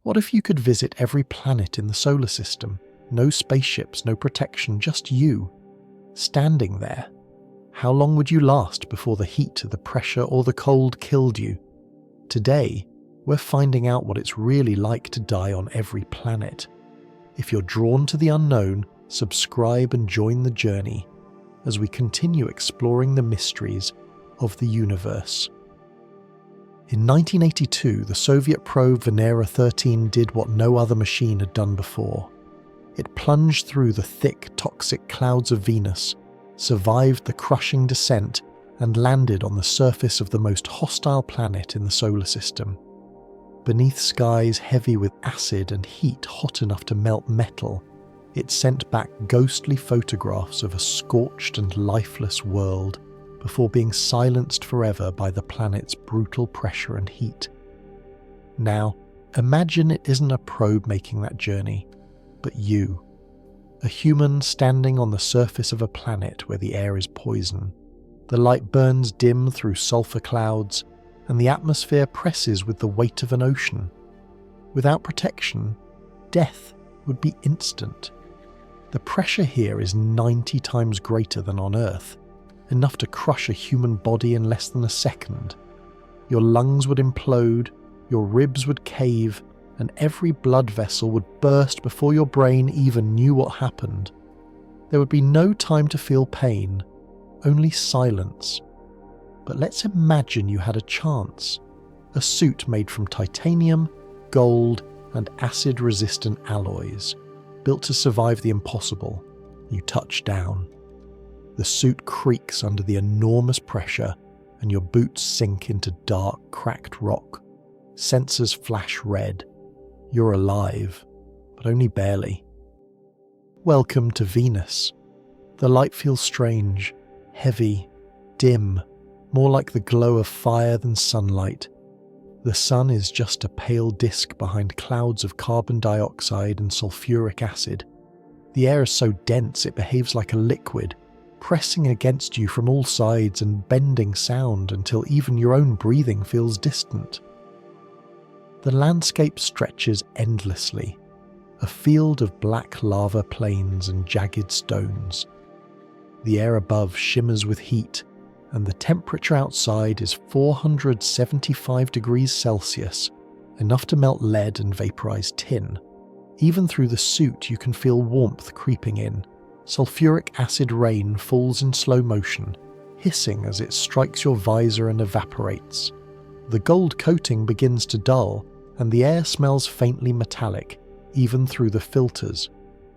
What if you could visit every planet in the solar system? No spaceships, no protection, just you, standing there. How long would you last before the heat, the pressure, or the cold killed you? Today, we're finding out what it's really like to die on every planet. If you're drawn to the unknown, subscribe and join the journey as we continue exploring the mysteries of the universe. In 1982, the Soviet probe Venera 13 did what no other machine had done before. It plunged through the thick, toxic clouds of Venus, survived the crushing descent, and landed on the surface of the most hostile planet in the solar system. Beneath skies heavy with acid and heat hot enough to melt metal, it sent back ghostly photographs of a scorched and lifeless world before being silenced forever by the planet's brutal pressure and heat. Now, imagine it isn't a probe making that journey, but you, a human standing on the surface of a planet where the air is poison. The light burns dim through sulfur clouds, and the atmosphere presses with the weight of an ocean. Without protection, death would be instant. The pressure here is 90 times greater than on Earth, enough to crush a human body in less than a second. Your lungs would implode, your ribs would cave, and every blood vessel would burst before your brain even knew what happened. There would be no time to feel pain, only silence. But let's imagine you had a chance. A suit made from titanium, gold, and acid-resistant alloys, built to survive the impossible. You touch down. The suit creaks under the enormous pressure, and your boots sink into dark, cracked rock. Sensors flash red. You're alive, but only barely. Welcome to Venus. The light feels strange, heavy, dim, more like the glow of fire than sunlight. The sun is just a pale disk behind clouds of carbon dioxide and sulfuric acid. The air is so dense it behaves like a liquid, pressing against you from all sides and bending sound until even your own breathing feels distant. The landscape stretches endlessly, a field of black lava plains and jagged stones. The air above shimmers with heat, and the temperature outside is 475 degrees Celsius, enough to melt lead and vaporize tin. Even through the suit you can feel warmth creeping in. Sulfuric acid rain falls in slow motion, hissing as it strikes your visor and evaporates. The gold coating begins to dull, and the air smells faintly metallic, even through the filters.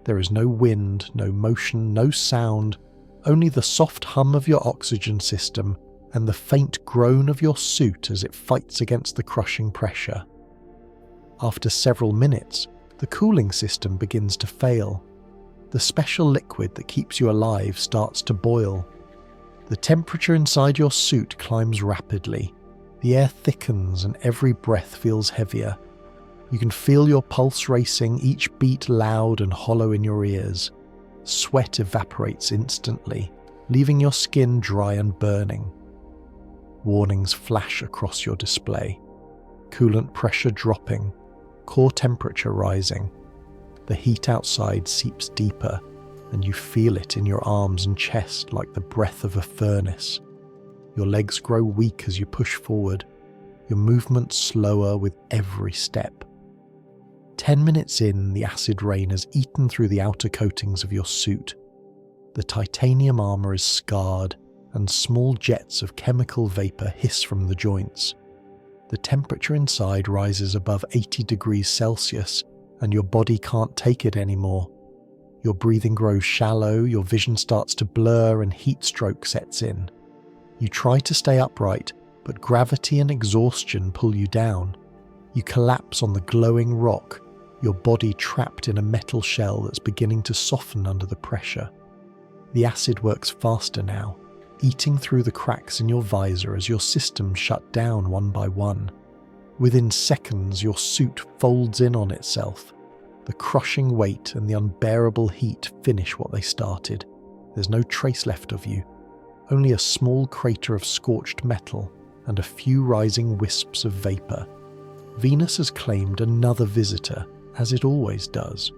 There is no wind, no motion, no sound, only the soft hum of your oxygen system and the faint groan of your suit as it fights against the crushing pressure. After several minutes, the cooling system begins to fail. The special liquid that keeps you alive starts to boil. The temperature inside your suit climbs rapidly. The air thickens and every breath feels heavier. You can feel your pulse racing, each beat loud and hollow in your ears. Sweat evaporates instantly, leaving your skin dry and burning. Warnings flash across your display. Coolant pressure dropping, core temperature rising. The heat outside seeps deeper, and you feel it in your arms and chest like the breath of a furnace. Your legs grow weak as you push forward, your movements slower with every step. 10 minutes in, the acid rain has eaten through the outer coatings of your suit. The titanium armor is scarred, and small jets of chemical vapor hiss from the joints. The temperature inside rises above 80 degrees Celsius, and your body can't take it anymore. Your breathing grows shallow, your vision starts to blur, and heat stroke sets in. You try to stay upright, but gravity and exhaustion pull you down. You collapse on the glowing rock, your body trapped in a metal shell that's beginning to soften under the pressure. The acid works faster now, eating through the cracks in your visor as your systems shut down one by one. Within seconds, your suit folds in on itself. The crushing weight and the unbearable heat finish what they started. There's no trace left of you, only a small crater of scorched metal and a few rising wisps of vapor. Venus has claimed another visitor, as it always does.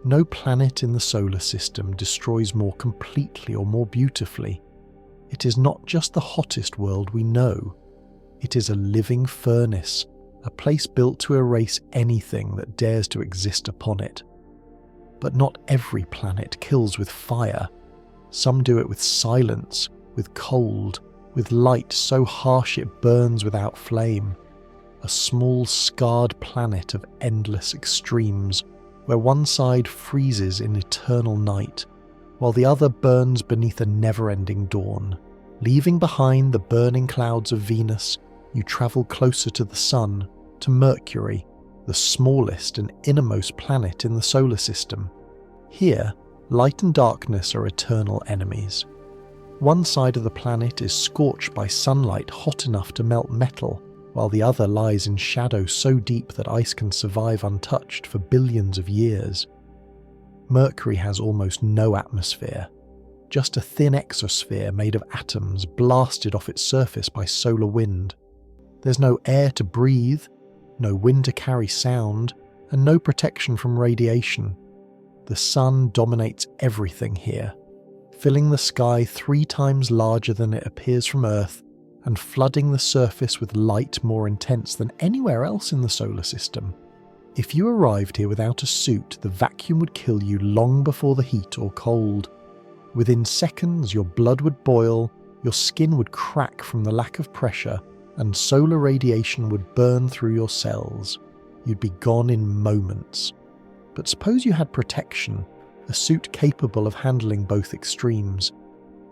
No planet in the solar system destroys more completely or more beautifully. It is not just the hottest world we know. It is a living furnace, a place built to erase anything that dares to exist upon it. But not every planet kills with fire. Some do it with silence, with cold, with light so harsh it burns without flame. A small scarred planet of endless extremes, where one side freezes in eternal night, while the other burns beneath a never-ending dawn. Leaving behind the burning clouds of Venus, you travel closer to the Sun, to Mercury, the smallest and innermost planet in the solar system. Here, light and darkness are eternal enemies. One side of the planet is scorched by sunlight hot enough to melt metal, while the other lies in shadow so deep that ice can survive untouched for billions of years. Mercury has almost no atmosphere, just a thin exosphere made of atoms blasted off its surface by solar wind. There's no air to breathe, no wind to carry sound, and no protection from radiation. The sun dominates everything here, filling the sky 3 times larger than it appears from Earth and flooding the surface with light more intense than anywhere else in the solar system. If you arrived here without a suit, the vacuum would kill you long before the heat or cold. Within seconds, your blood would boil, your skin would crack from the lack of pressure, and solar radiation would burn through your cells. You'd be gone in moments. But suppose you had protection, a suit capable of handling both extremes.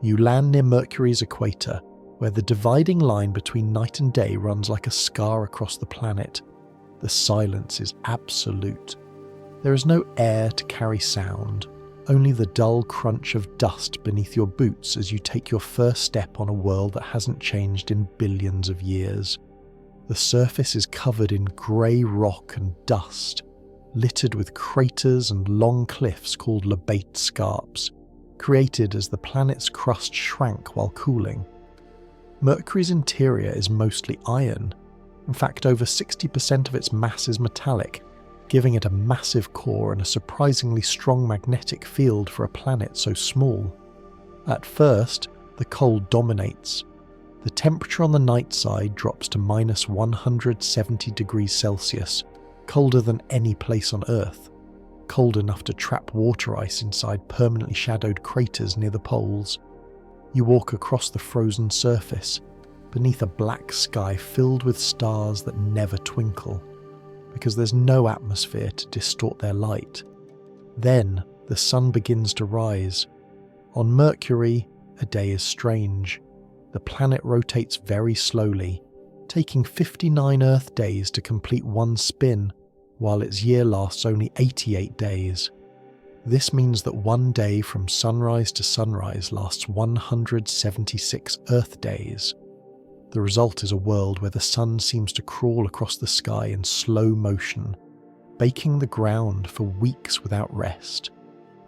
You land near Mercury's equator, where the dividing line between night and day runs like a scar across the planet. The silence is absolute. There is no air to carry sound, only the dull crunch of dust beneath your boots as you take your first step on a world that hasn't changed in billions of years. The surface is covered in grey rock and dust, littered with craters and long cliffs called lobate scarps, created as the planet's crust shrank while cooling. Mercury's interior is mostly iron. In fact, over 60% of its mass is metallic, giving it a massive core and a surprisingly strong magnetic field for a planet so small. At first, the cold dominates. The temperature on the night side drops to minus 170 degrees Celsius, colder than any place on Earth, cold enough to trap water ice inside permanently shadowed craters near the poles. You walk across the frozen surface, beneath a black sky filled with stars that never twinkle, because there's no atmosphere to distort their light. Then the sun begins to rise. On Mercury, a day is strange. The planet rotates very slowly, taking 59 Earth days to complete one spin, while its year lasts only 88 days. This means that one day from sunrise to sunrise lasts 176 Earth days. The result is a world where the sun seems to crawl across the sky in slow motion, baking the ground for weeks without rest.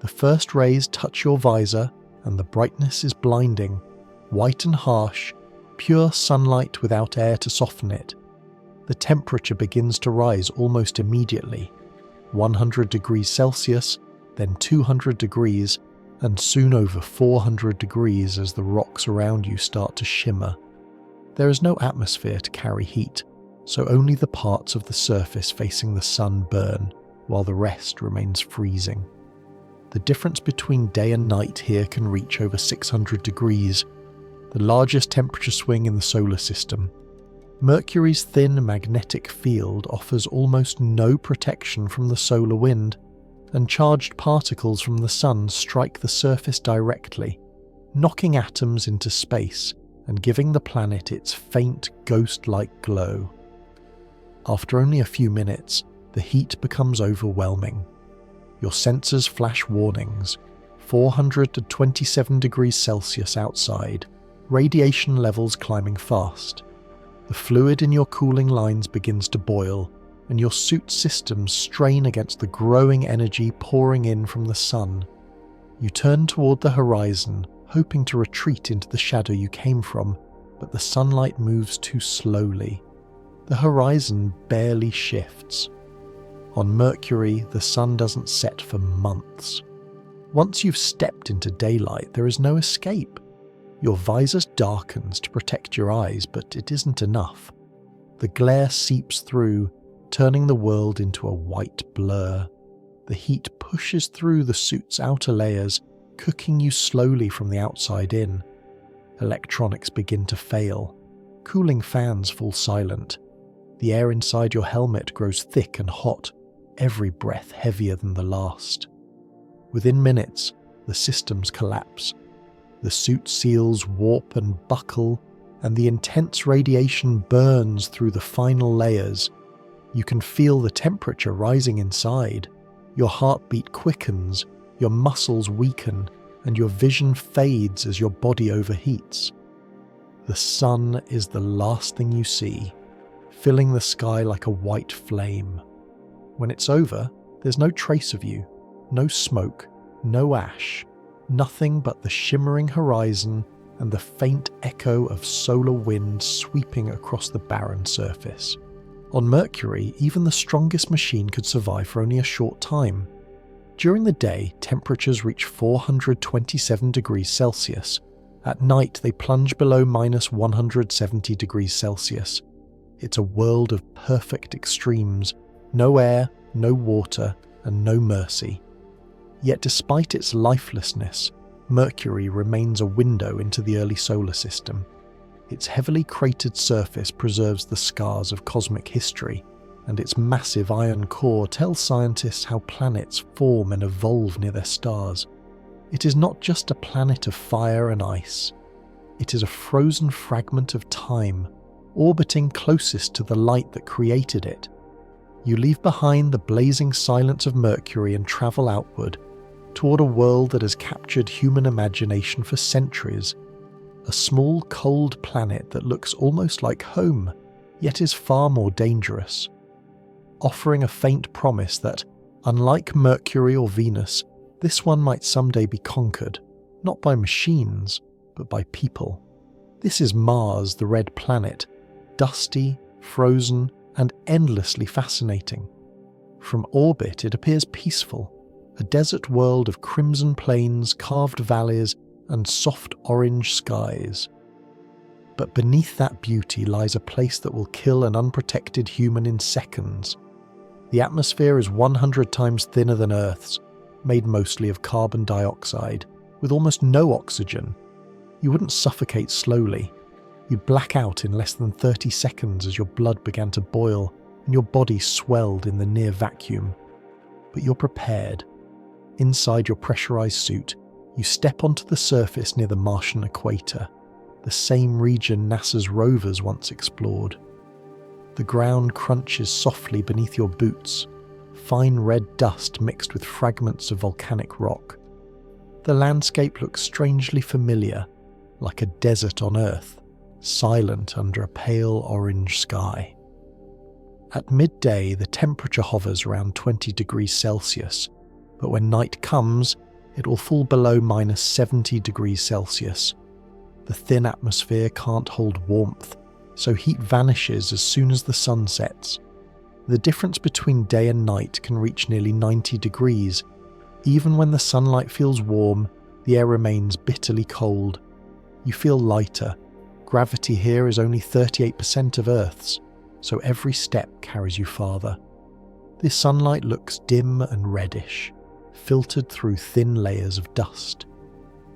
The first rays touch your visor, and the brightness is blinding, white and harsh, pure sunlight without air to soften it. The temperature begins to rise almost immediately, 100 degrees Celsius, then 200 degrees, and soon over 400 degrees as the rocks around you start to shimmer. There is no atmosphere to carry heat, so only the parts of the surface facing the sun burn, while the rest remains freezing. The difference between day and night here can reach over 600 degrees, the largest temperature swing in the solar system. Mercury's thin magnetic field offers almost no protection from the solar wind, and charged particles from the sun strike the surface directly, knocking atoms into space and giving the planet its faint, ghost-like glow. After only a few minutes, the heat becomes overwhelming. Your sensors flash warnings, 427 degrees Celsius outside, radiation levels climbing fast. The fluid in your cooling lines begins to boil, and your suit systems strain against the growing energy pouring in from the sun. You turn toward the horizon, hoping to retreat into the shadow you came from, but the sunlight moves too slowly. the horizon barely shifts. On Mercury, the sun doesn't set for months. Once you've stepped into daylight, there is no escape. Your visor darkens to protect your eyes, but it isn't enough. The glare seeps through, turning the world into a white blur. The heat pushes through the suit's outer layers, cooking you slowly from the outside in. Electronics begin to fail. Cooling fans fall silent. The air inside your helmet grows thick and hot, every breath heavier than the last. Within minutes, the systems collapse. The suit seals warp and buckle, and the intense radiation burns through the final layers. You can feel the temperature rising inside. Your heartbeat quickens, your muscles weaken, and your vision fades as your body overheats. The sun is the last thing you see, filling the sky like a white flame. When it's over, there's no trace of you, no smoke, no ash, nothing but the shimmering horizon and the faint echo of solar wind sweeping across the barren surface. On Mercury, even the strongest machine could survive for only a short time. During the day, temperatures reach 427 degrees Celsius. At night, they plunge below minus 170 degrees Celsius. It's a world of perfect extremes, no air, no water, and no mercy. Yet despite its lifelessness, Mercury remains a window into the early solar system. Its heavily cratered surface preserves the scars of cosmic history, and its massive iron core tells scientists how planets form and evolve near their stars. It is not just a planet of fire and ice. It is a frozen fragment of time, orbiting closest to the light that created it. You leave behind the blazing silence of Mercury and travel outward, toward a world that has captured human imagination for centuries. A small, cold planet that looks almost like home, yet is far more dangerous. Offering a faint promise that, unlike Mercury or Venus, this one might someday be conquered, not by machines, but by people. This is Mars, the red planet, dusty, frozen, and endlessly fascinating. From orbit, it appears peaceful, a desert world of crimson plains, carved valleys, and soft orange skies. But beneath that beauty lies a place that will kill an unprotected human in seconds. The atmosphere is 100 times thinner than Earth's, made mostly of carbon dioxide, with almost no oxygen. You wouldn't suffocate slowly. You'd black out in less than 30 seconds as your blood began to boil and your body swelled in the near vacuum. But you're prepared. Inside your pressurized suit, you step onto the surface near the Martian equator, the same region NASA's rovers once explored. The ground crunches softly beneath your boots, fine red dust mixed with fragments of volcanic rock. The landscape looks strangely familiar, like a desert on Earth, silent under a pale orange sky. At midday, the temperature hovers around 20 degrees Celsius, but when night comes, it will fall below minus 70 degrees Celsius. The thin atmosphere can't hold warmth, so heat vanishes as soon as the sun sets. The difference between day and night can reach nearly 90 degrees. Even when the sunlight feels warm, the air remains bitterly cold. You feel lighter. Gravity here is only 38% of Earth's, so every step carries you farther. The sunlight looks dim and reddish, filtered through thin layers of dust.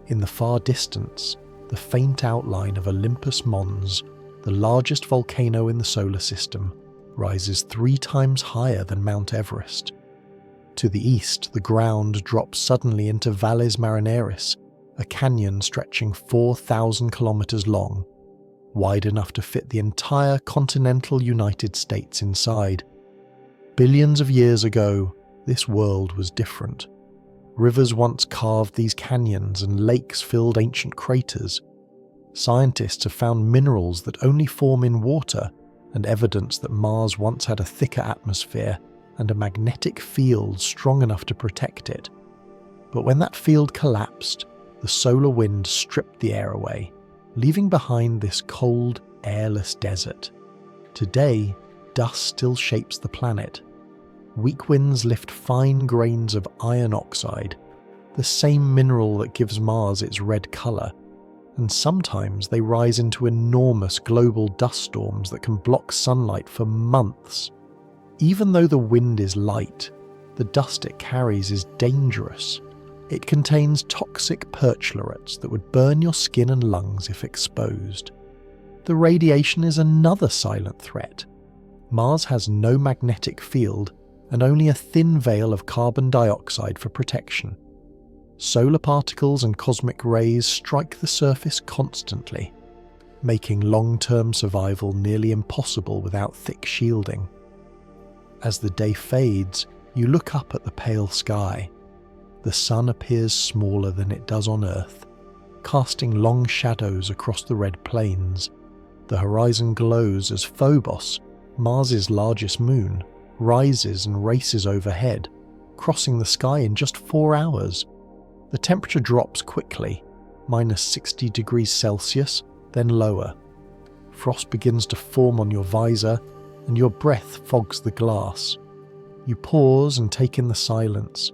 In the far distance, the faint outline of Olympus Mons, the largest volcano in the solar system, rises 3 times higher than Mount Everest. To the east, the ground drops suddenly into Valles Marineris, a canyon stretching 4,000 kilometers long, wide enough to fit the entire continental United States inside. Billions of years ago, this world was different. Rivers once carved these canyons and lakes filled ancient craters. Scientists have found minerals that only form in water and evidence that Mars once had a thicker atmosphere and a magnetic field strong enough to protect it. But when that field collapsed, the solar wind stripped the air away, leaving behind this cold, airless desert. Today, dust still shapes the planet. Weak winds lift fine grains of iron oxide, the same mineral that gives Mars its red colour, and sometimes they rise into enormous global dust storms that can block sunlight for months. Even though the wind is light, the dust it carries is dangerous. It contains toxic perchlorate that would burn your skin and lungs if exposed. The radiation is another silent threat. Mars has no magnetic field and only a thin veil of carbon dioxide for protection. Solar particles and cosmic rays strike the surface constantly, making long-term survival nearly impossible without thick shielding. As the day fades, you look up at the pale sky. The sun appears smaller than it does on Earth, casting long shadows across the red plains. The horizon glows as Phobos, Mars's largest moon, rises and races overhead, crossing the sky in just 4 hours. The temperature drops quickly, -60 degrees Celsius, then lower. Frost begins to form on your visor, and your breath fogs the glass. You pause and take in the silence.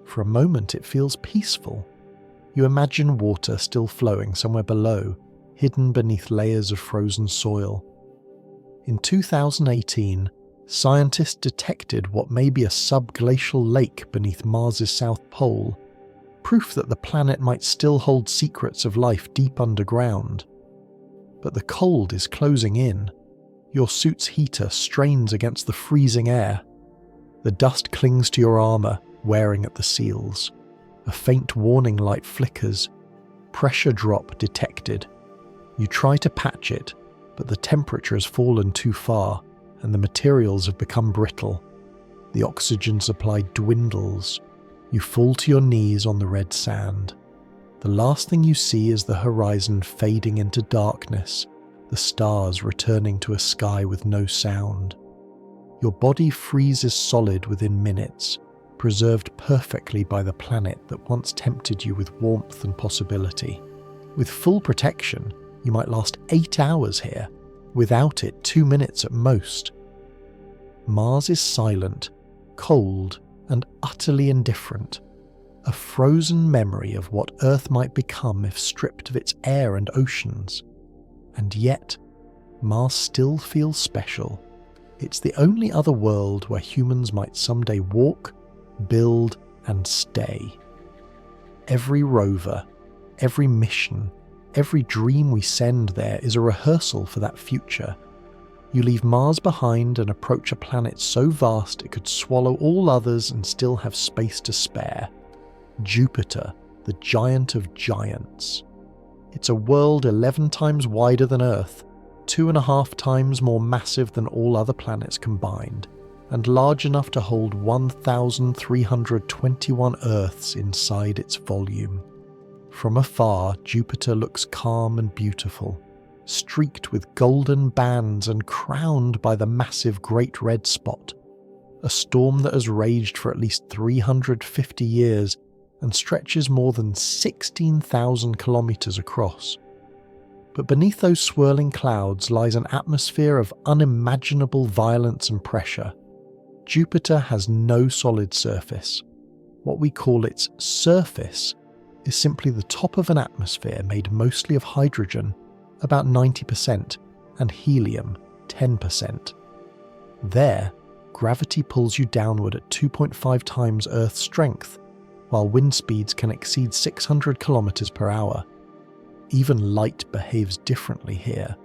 For a moment it feels peaceful. You imagine water still flowing somewhere below, hidden beneath layers of frozen soil. In 2018, scientists detected what may be a subglacial lake beneath Mars's south pole, proof that the planet might still hold secrets of life deep underground. But the cold is closing in. Your suit's heater strains against the freezing air. The dust clings to your armour, wearing at the seals. A faint warning light flickers. Pressure drop detected. You try to patch it, but the temperature has fallen too far, and the materials have become brittle. The oxygen supply dwindles. You fall to your knees on the red sand. The last thing you see is the horizon fading into darkness, the stars returning to a sky with no sound. Your body freezes solid within minutes, preserved perfectly by the planet that once tempted you with warmth and possibility. With full protection, you might last 8 hours here. Without it, 2 minutes at most. Mars is silent, cold, and utterly indifferent. A frozen memory of what Earth might become if stripped of its air and oceans. And yet, Mars still feels special. It's the only other world where humans might someday walk, build, and stay. Every rover, every mission, every dream we send there is a rehearsal for that future. You leave Mars behind and approach a planet so vast it could swallow all others and still have space to spare. Jupiter, the giant of giants. It's a world 11 times wider than Earth, 2.5 times more massive than all other planets combined, and large enough to hold 1,321 Earths inside its volume. From afar, Jupiter looks calm and beautiful, streaked with golden bands and crowned by the massive Great Red Spot, a storm that has raged for at least 350 years and stretches more than 16,000 kilometers across. But beneath those swirling clouds lies an atmosphere of unimaginable violence and pressure. Jupiter has no solid surface. What we call its surface is simply the top of an atmosphere made mostly of hydrogen, about 90%, and helium, 10%. There, gravity pulls you downward at 2.5 times Earth's strength, while wind speeds can exceed 600 kilometers per hour. Even light behaves differently here,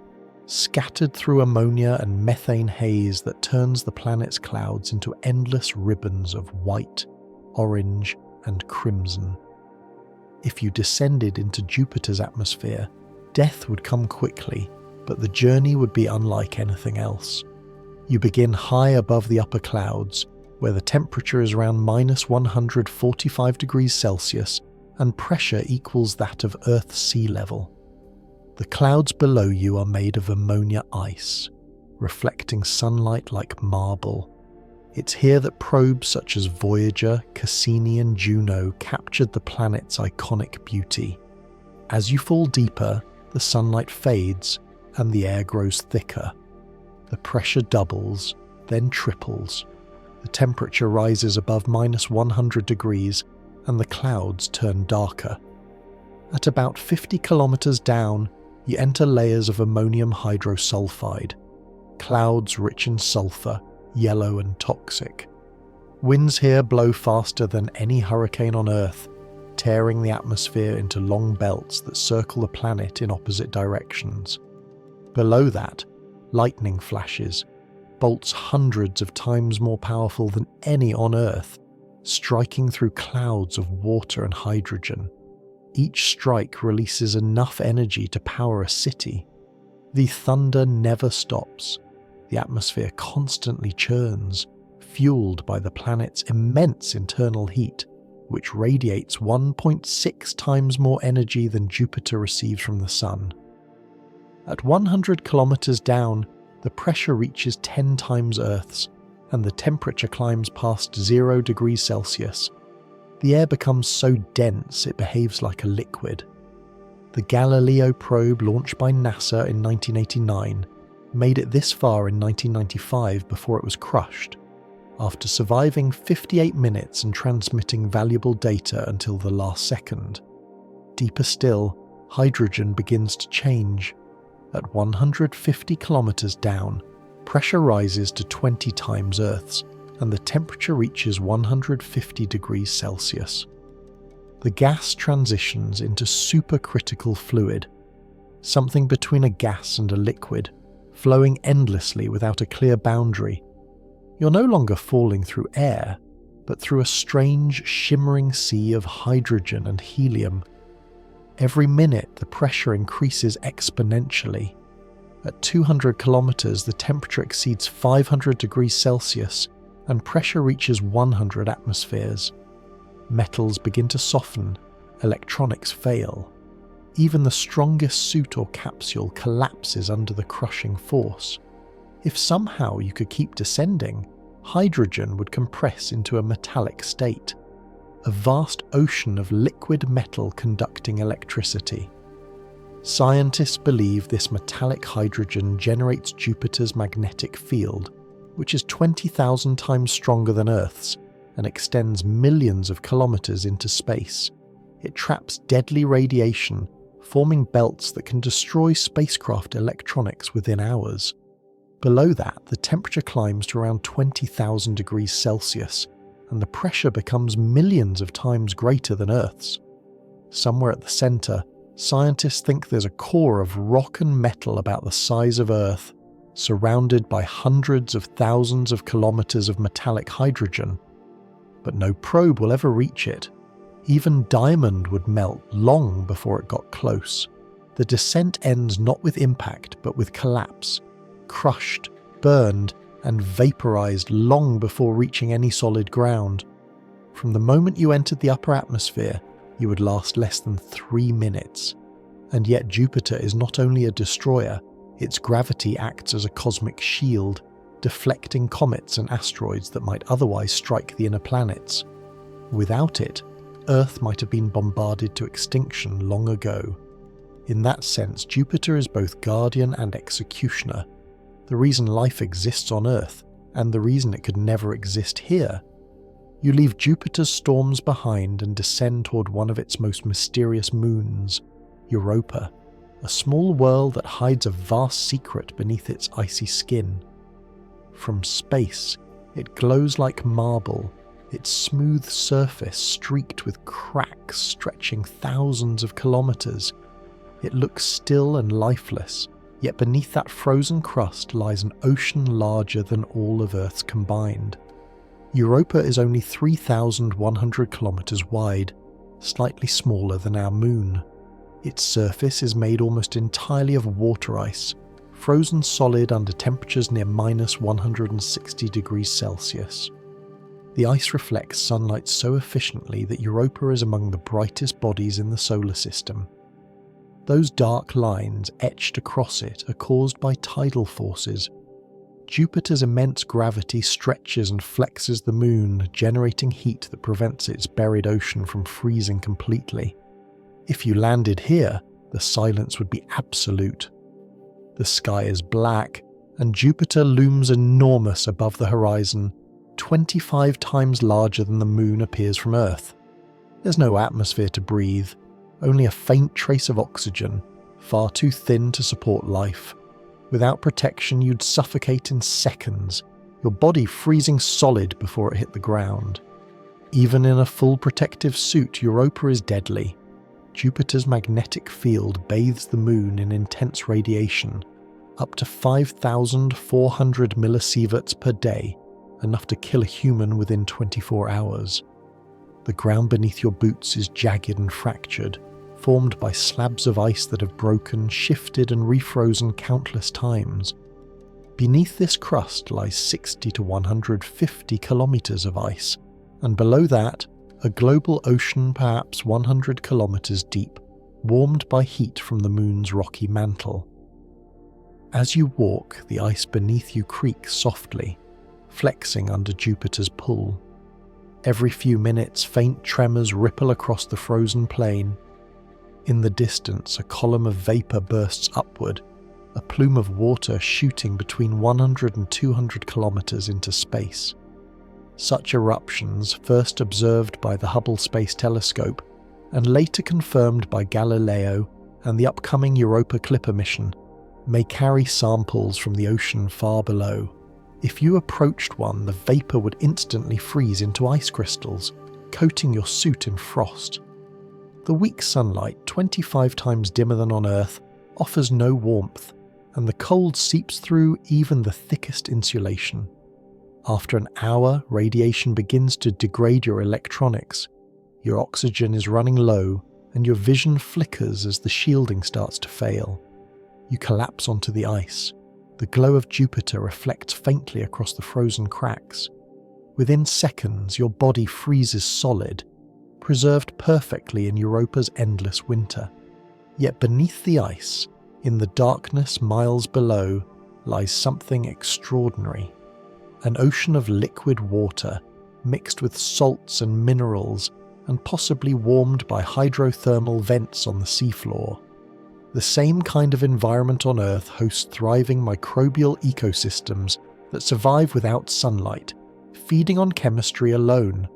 scattered through ammonia and methane haze that turns the planet's clouds into endless ribbons of white, orange, and crimson. If you descended into Jupiter's atmosphere, death would come quickly, but the journey would be unlike anything else. You begin high above the upper clouds, where the temperature is around -145 degrees Celsius and pressure equals that of Earth's sea level. The clouds below you are made of ammonia ice, reflecting sunlight like marble. It's here that probes such as Voyager, Cassini, and Juno captured the planet's iconic beauty. As you fall deeper, the sunlight fades and the air grows thicker. The pressure doubles, then triples. The temperature rises above -100 degrees, and the clouds turn darker. At about 50 kilometers down, you enter layers of ammonium hydrosulfide, clouds rich in sulfur, yellow and toxic. Winds here blow faster than any hurricane on Earth, tearing the atmosphere into long belts that circle the planet in opposite directions. Below that, lightning flashes, bolts hundreds of times more powerful than any on Earth, striking through clouds of water and hydrogen. Each strike releases enough energy to power a city. The thunder never stops. The atmosphere constantly churns, fueled by the planet's immense internal heat, which radiates 1.6 times more energy than Jupiter receives from the Sun. At 100 kilometers down, the pressure reaches 10 times Earth's, and the temperature climbs past 0 degrees Celsius. The air becomes so dense it behaves like a liquid. The Galileo probe launched by NASA in 1989 made it this far in 1995 before it was crushed, after surviving 58 minutes and transmitting valuable data until the last second. Deeper still, hydrogen begins to change. At 150 kilometers down, pressure rises to 20 times Earth's, and the temperature reaches 150 degrees Celsius. The gas transitions into supercritical fluid, something between a gas and a liquid, flowing endlessly without a clear boundary. You're no longer falling through air, but through a strange, shimmering sea of hydrogen and helium. Every minute, the pressure increases exponentially. At 200 kilometers, the temperature exceeds 500 degrees Celsius, and pressure reaches 100 atmospheres. Metals begin to soften, electronics fail. Even the strongest suit or capsule collapses under the crushing force. If somehow you could keep descending, hydrogen would compress into a metallic state, a vast ocean of liquid metal conducting electricity. Scientists believe this metallic hydrogen generates Jupiter's magnetic field, which is 20,000 times stronger than Earth's and extends millions of kilometers into space. It traps deadly radiation, forming belts that can destroy spacecraft electronics within hours. Below that, the temperature climbs to around 20,000 degrees Celsius, and the pressure becomes millions of times greater than Earth's. Somewhere at the center, scientists think there's a core of rock and metal about the size of Earth, surrounded by hundreds of thousands of kilometers of metallic hydrogen. But no probe will ever reach it. Even diamond would melt long before it got close. The descent ends not with impact, but with collapse, crushed, burned, and vaporized long before reaching any solid ground. From the moment you entered the upper atmosphere, you would last less than 3 minutes. And yet Jupiter is not only a destroyer, its gravity acts as a cosmic shield, deflecting comets and asteroids that might otherwise strike the inner planets. Without it, Earth might have been bombarded to extinction long ago. In that sense, Jupiter is both guardian and executioner, the reason life exists on Earth, and the reason it could never exist here. You leave Jupiter's storms behind and descend toward one of its most mysterious moons, Europa, a small world that hides a vast secret beneath its icy skin. From space, it glows like marble, its smooth surface streaked with cracks stretching thousands of kilometers. It looks still and lifeless, yet beneath that frozen crust lies an ocean larger than all of Earth's combined. Europa is only 3,100 kilometers wide, slightly smaller than our moon. Its surface is made almost entirely of water ice, frozen solid under temperatures near -160 degrees Celsius. The ice reflects sunlight so efficiently that Europa is among the brightest bodies in the solar system. Those dark lines etched across it are caused by tidal forces. Jupiter's immense gravity stretches and flexes the moon, generating heat that prevents its buried ocean from freezing completely. If you landed here, the silence would be absolute. The sky is black, and Jupiter looms enormous above the horizon, 25 times larger than the Moon appears from Earth. There's no atmosphere to breathe, only a faint trace of oxygen, far too thin to support life. Without protection, you'd suffocate in seconds, your body freezing solid before it hit the ground. Even in a full protective suit, Europa is deadly. Jupiter's magnetic field bathes the Moon in intense radiation, up to 5,400 millisieverts per day, enough to kill a human within 24 hours. The ground beneath your boots is jagged and fractured, formed by slabs of ice that have broken, shifted and refrozen countless times. Beneath this crust lies 60 to 150 kilometers of ice, and below that, a global ocean perhaps 100 kilometers deep, warmed by heat from the Moon's rocky mantle. As you walk, the ice beneath you creaks softly, flexing under Jupiter's pull. Every few minutes, faint tremors ripple across the frozen plain. In the distance, a column of vapor bursts upward, a plume of water shooting between 100 and 200 kilometers into space. Such eruptions, first observed by the Hubble Space Telescope and later confirmed by Galileo and the upcoming Europa Clipper mission, may carry samples from the ocean far below. If you approached one, the vapor would instantly freeze into ice crystals, coating your suit in frost. The weak sunlight, 25 times dimmer than on Earth, offers no warmth, and the cold seeps through even the thickest insulation. After an hour, radiation begins to degrade your electronics. Your oxygen is running low, and your vision flickers as the shielding starts to fail. You collapse onto the ice. The glow of Jupiter reflects faintly across the frozen cracks. Within seconds, your body freezes solid, preserved perfectly in Europa's endless winter. Yet beneath the ice, in the darkness miles below, lies something extraordinary. An ocean of liquid water, mixed with salts and minerals, and possibly warmed by hydrothermal vents on the seafloor. The same kind of environment on Earth hosts thriving microbial ecosystems that survive without sunlight, feeding on chemistry alone.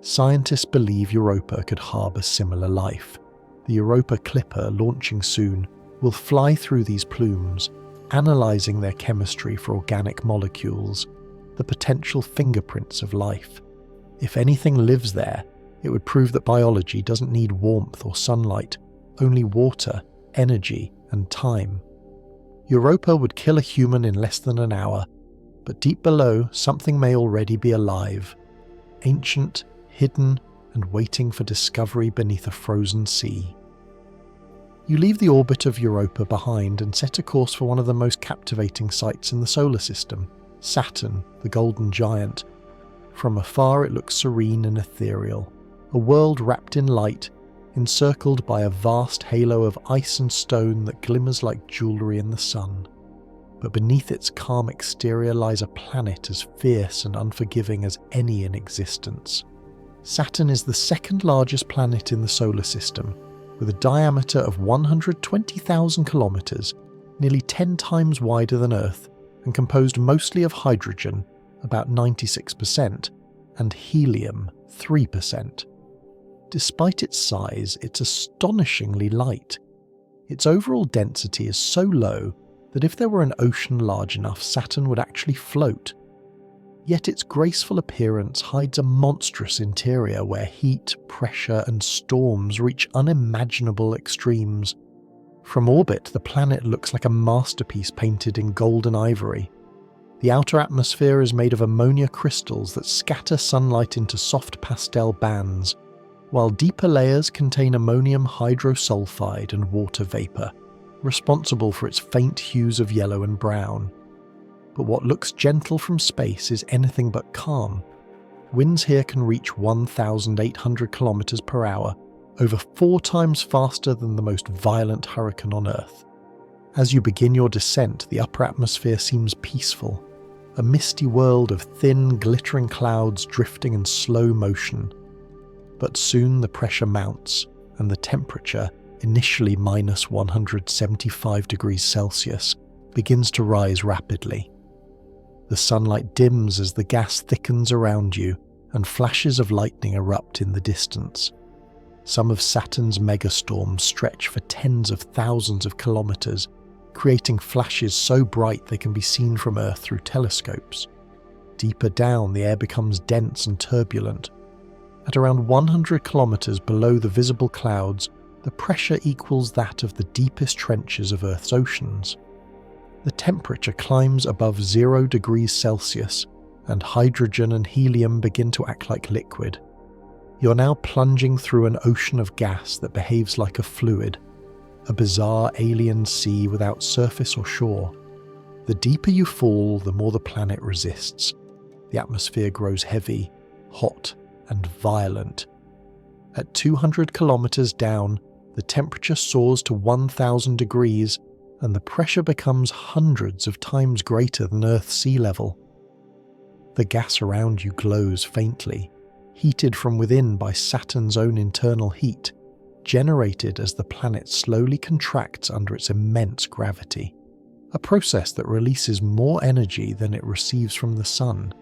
Scientists believe Europa could harbour similar life. The Europa Clipper, launching soon, will fly through these plumes, analysing their chemistry for organic molecules, the potential fingerprints of life. If anything lives there, it would prove that biology doesn't need warmth or sunlight, only water, energy, and time. Europa would kill a human in less than an hour, but deep below, something may already be alive, ancient, hidden, and waiting for discovery beneath a frozen sea. You leave the orbit of Europa behind and set a course for one of the most captivating sights in the solar system, Saturn, the golden giant. From afar it looks serene and ethereal, a world wrapped in light, encircled by a vast halo of ice and stone that glimmers like jewellery in the sun. But beneath its calm exterior lies a planet as fierce and unforgiving as any in existence. Saturn is the second largest planet in the solar system, with a diameter of 120,000 kilometres, nearly 10 times wider than Earth, and composed mostly of hydrogen, about 96%, and helium, 3%. Despite its size, it's astonishingly light. Its overall density is so low that if there were an ocean large enough, Saturn would actually float. Yet its graceful appearance hides a monstrous interior where heat, pressure, and storms reach unimaginable extremes. From orbit, the planet looks like a masterpiece painted in gold and ivory. The outer atmosphere is made of ammonia crystals that scatter sunlight into soft pastel bands, while deeper layers contain ammonium hydrosulfide and water vapour, responsible for its faint hues of yellow and brown. But what looks gentle from space is anything but calm. Winds here can reach 1,800 kilometers per hour, over 4 times faster than the most violent hurricane on Earth. As you begin your descent, the upper atmosphere seems peaceful, a misty world of thin, glittering clouds drifting in slow motion. But soon the pressure mounts, and the temperature, initially minus 175 degrees Celsius, begins to rise rapidly. The sunlight dims as the gas thickens around you, and flashes of lightning erupt in the distance. Some of Saturn's megastorms stretch for tens of thousands of kilometers, creating flashes so bright they can be seen from Earth through telescopes. Deeper down, the air becomes dense and turbulent. At around 100 kilometers below the visible clouds, the pressure equals that of the deepest trenches of Earth's oceans. The temperature climbs above 0 degrees Celsius, and hydrogen and helium begin to act like liquid. You're now plunging through an ocean of gas that behaves like a fluid, a bizarre alien sea without surface or shore. The deeper you fall, the more the planet resists. The atmosphere grows heavy, hot, and violent. At 200 kilometers down, the temperature soars to 1,000 degrees, and the pressure becomes hundreds of times greater than Earth's sea level. The gas around you glows faintly, heated from within by Saturn's own internal heat, generated as the planet slowly contracts under its immense gravity, a process that releases more energy than it receives from the sun.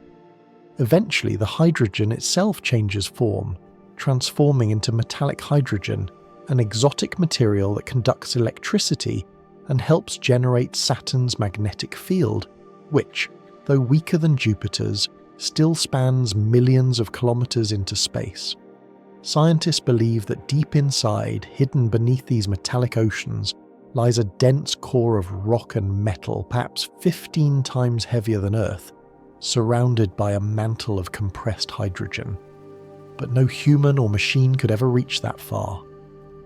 Eventually, the hydrogen itself changes form, transforming into metallic hydrogen, an exotic material that conducts electricity and helps generate Saturn's magnetic field, which, though weaker than Jupiter's, still spans millions of kilometers into space. Scientists believe that deep inside, hidden beneath these metallic oceans, lies a dense core of rock and metal, perhaps 15 times heavier than Earth, surrounded by a mantle of compressed hydrogen. But no human or machine could ever reach that far.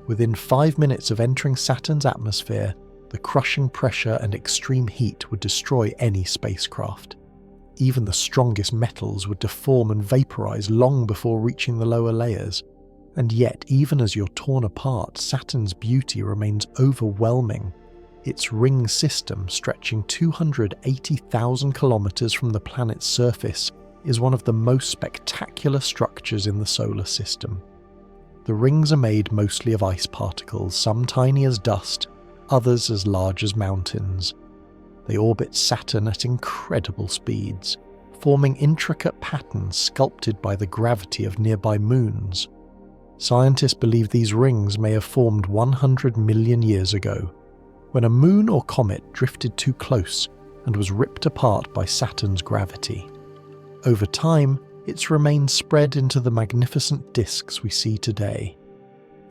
Within 5 minutes of entering Saturn's atmosphere, the crushing pressure and extreme heat would destroy any spacecraft. Even the strongest metals would deform and vaporize long before reaching the lower layers. And yet, even as you're torn apart, Saturn's beauty remains overwhelming. Its ring system, stretching 280,000 kilometers from the planet's surface, is one of the most spectacular structures in the solar system. The rings are made mostly of ice particles, some tiny as dust, others as large as mountains. They orbit Saturn at incredible speeds, forming intricate patterns sculpted by the gravity of nearby moons. Scientists believe these rings may have formed 100 million years ago, when a moon or comet drifted too close and was ripped apart by Saturn's gravity. Over time, it's remained spread into the magnificent disks we see today.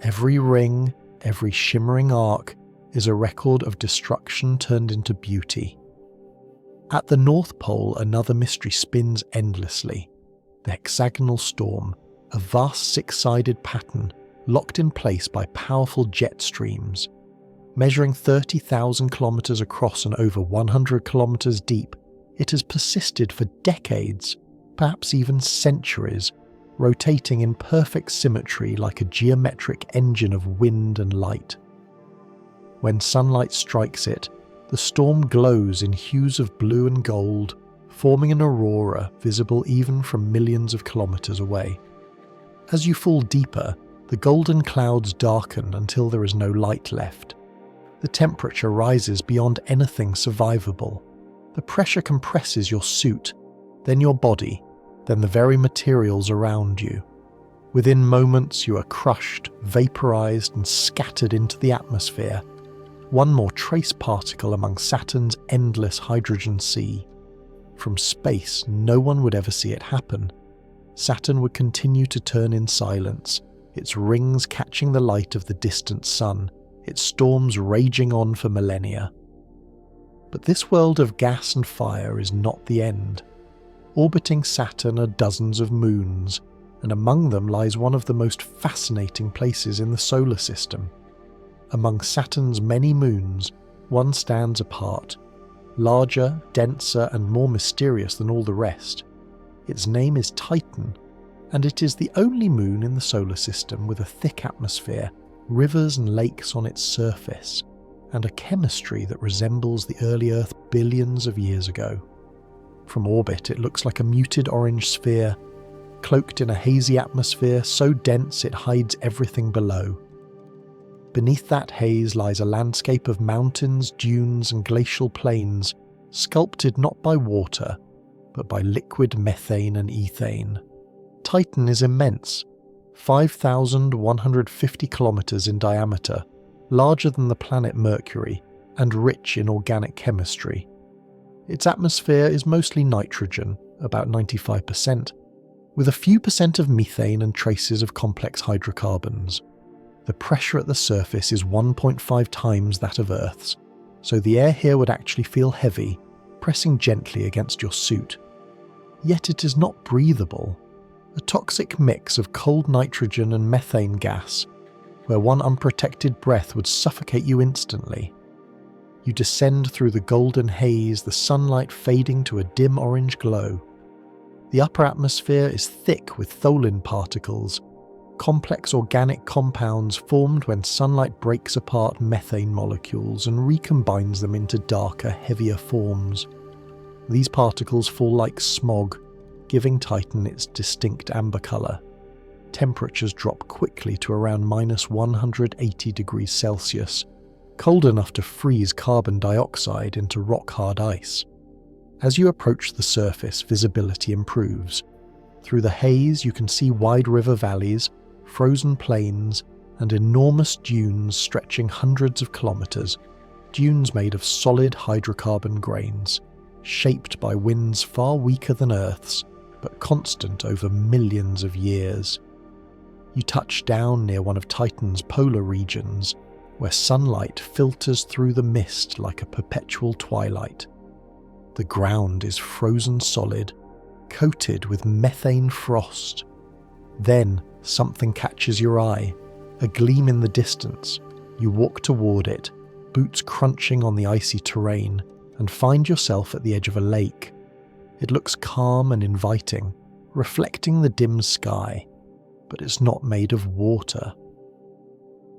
Every ring, every shimmering arc, is a record of destruction turned into beauty. At the North Pole, another mystery spins endlessly. The hexagonal storm, a vast six-sided pattern locked in place by powerful jet streams. Measuring 30,000 kilometers across and over 100 kilometers deep, it has persisted for decades, perhaps even centuries, rotating in perfect symmetry like a geometric engine of wind and light. When sunlight strikes it, the storm glows in hues of blue and gold, forming an aurora visible even from millions of kilometers away. As you fall deeper, the golden clouds darken until there is no light left. The temperature rises beyond anything survivable. The pressure compresses your suit, then your body, then the very materials around you. Within moments, you are crushed, vaporized, and scattered into the atmosphere, one more trace particle among Saturn's endless hydrogen sea. From space, no one would ever see it happen. Saturn would continue to turn in silence, its rings catching the light of the distant sun, its storms raging on for millennia. But this world of gas and fire is not the end. Orbiting Saturn are dozens of moons, and among them lies one of the most fascinating places in the solar system. Among Saturn's many moons, one stands apart, larger, denser, and more mysterious than all the rest. Its name is Titan, and it is the only moon in the solar system with a thick atmosphere, rivers and lakes on its surface, and a chemistry that resembles the early Earth billions of years ago. From orbit, it looks like a muted orange sphere, cloaked in a hazy atmosphere so dense it hides everything below. Beneath that haze lies a landscape of mountains, dunes, and glacial plains, sculpted not by water, but by liquid methane and ethane. Titan is immense, 5,150 kilometers in diameter, larger than the planet Mercury, and rich in organic chemistry. Its atmosphere is mostly nitrogen, about 95%, with a few percent of methane and traces of complex hydrocarbons. The pressure at the surface is 1.5 times that of Earth's, so the air here would actually feel heavy, pressing gently against your suit. Yet it is not breathable, a toxic mix of cold nitrogen and methane gas, where one unprotected breath would suffocate you instantly. You descend through the golden haze, the sunlight fading to a dim orange glow. The upper atmosphere is thick with tholin particles, complex organic compounds formed when sunlight breaks apart methane molecules and recombines them into darker, heavier forms. These particles fall like smog, giving Titan its distinct amber colour. Temperatures drop quickly to around minus 180 degrees Celsius, cold enough to freeze carbon dioxide into rock-hard ice. As you approach the surface, visibility improves. Through the haze, you can see wide river valleys, frozen plains, and enormous dunes stretching hundreds of kilometers, dunes made of solid hydrocarbon grains, shaped by winds far weaker than Earth's, but constant over millions of years. You touch down near one of Titan's polar regions, where sunlight filters through the mist like a perpetual twilight. The ground is frozen solid, coated with methane frost. Then something catches your eye, a gleam in the distance. You walk toward it, boots crunching on the icy terrain, and find yourself at the edge of a lake. It looks calm and inviting, reflecting the dim sky, but it's not made of water.